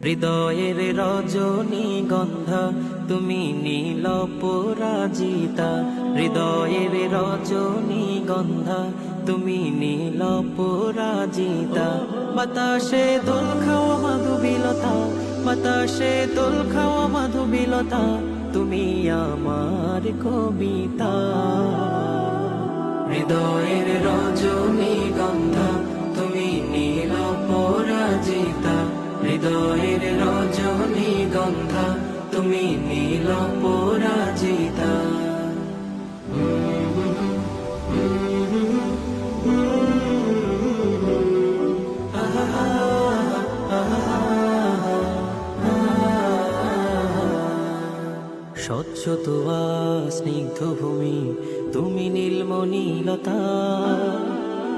হৃদয়ের রজনীগন্ধা তুমি নীল পরাজিতা, হৃদয়ের রজনীগন্ধা তুমি নীল পরাজিতা। বাতাসে দোল খাওয়া মাধুবিলতা, বাতাসে দোল খাওয়া মাধুবিলতা, তুমি আমার কবিতা। হৃদয়ের রজনীগন্ধা তুমি নীল পরাজিতা, হৃদয়ের রজনীগন্ধা তুমি নীল পরাজিতা। স্বচ্ছ তোয়া স্নিগ্ধ ভূমি তুমি নীলমণিলতা,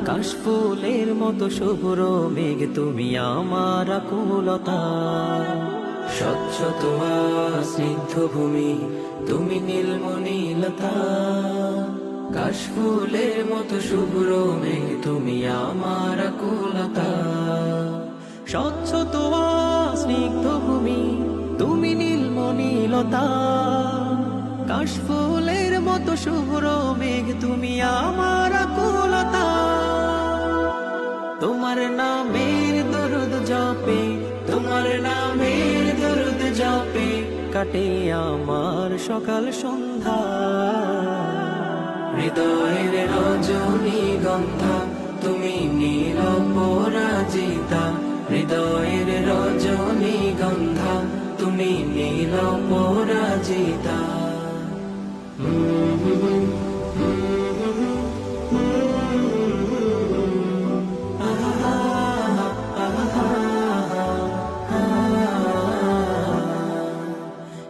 কাশফুলের মতো শুভ্র মেঘ তুমি আমার আকুলতা। স্বচ্ছ তোয়া স্নিগ্ধ ভূমি তুমি নীলমণিলতা, কাশফুলের মতো শুভ্র মেঘ তুমি আমার আকুলতা। স্বচ্ছ তোয়া স্নিগ্ধ ভূমি তুমি নীলমণিলতা, কাশফুলের মতো শুভ্র মেঘ তুমি আমার আকুলতা। তোমার নামের দরুদ জপে, তোমার নামের দরুদ জপে কাটে আমার সকাল সন্ধ্যা। হৃদয়ের রজনীগন্ধা তুমি নীল পরাজিতা, হৃদয়ের রজনীগন্ধা তুমি নীল পরাজিতা।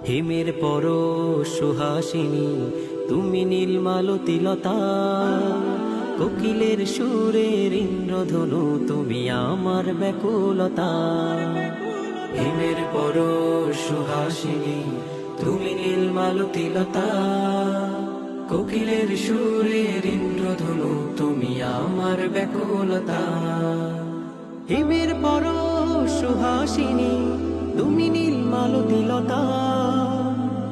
হিমের পর সুহাসিনী তুমি নীলমালতিলতা, কোকিলের সুরের ইন্দ্রধনু তুমি আমার ব্যাকুলতা। হিমের পর সুহাসিনী তুমি নীলমালতিলতা, কোকিলের সুরের ইন্দ্রধনু তুমি আমার ব্যাকুলতা। হিমের পর সুহাসিনী তুমি নীলমালতিলতা,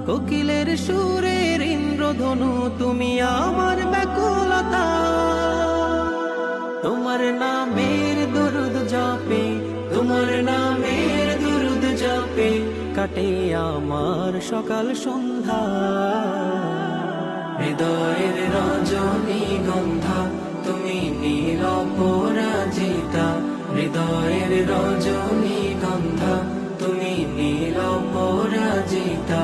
কোকিলের সুরের ইন্দ্রধনু তুমি আমার ব্যাকুলতা। তোমার নামের দরুদ জপে, তোমার নামের দরুদ জপে কাটে আমার সকাল সন্ধ্যা। হৃদয়ের রজনীগন্ধা তুমি নীল পরাজিতা, হৃদয়ের রজনীগন্ধা তুমি নীল পরাজিতা।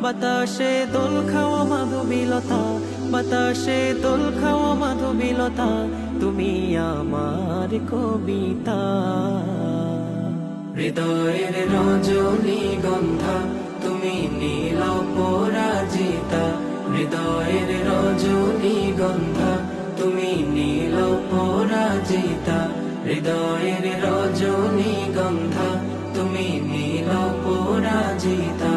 বাতাসে দোল খাওয়া মাধুবিলতা, বাতাসে দোল খাওয়া মাধুবিলতা, তুমি আমার কবিতা। হৃদয়ের রজনীগন্ধা তুমি নীল পরাজিতা, হৃদয়ের রজনীগন্ধা তুমি নীল পরাজিতা, হৃদয়ের রজনীগন্ধা তুমি নীল পরাজিতা।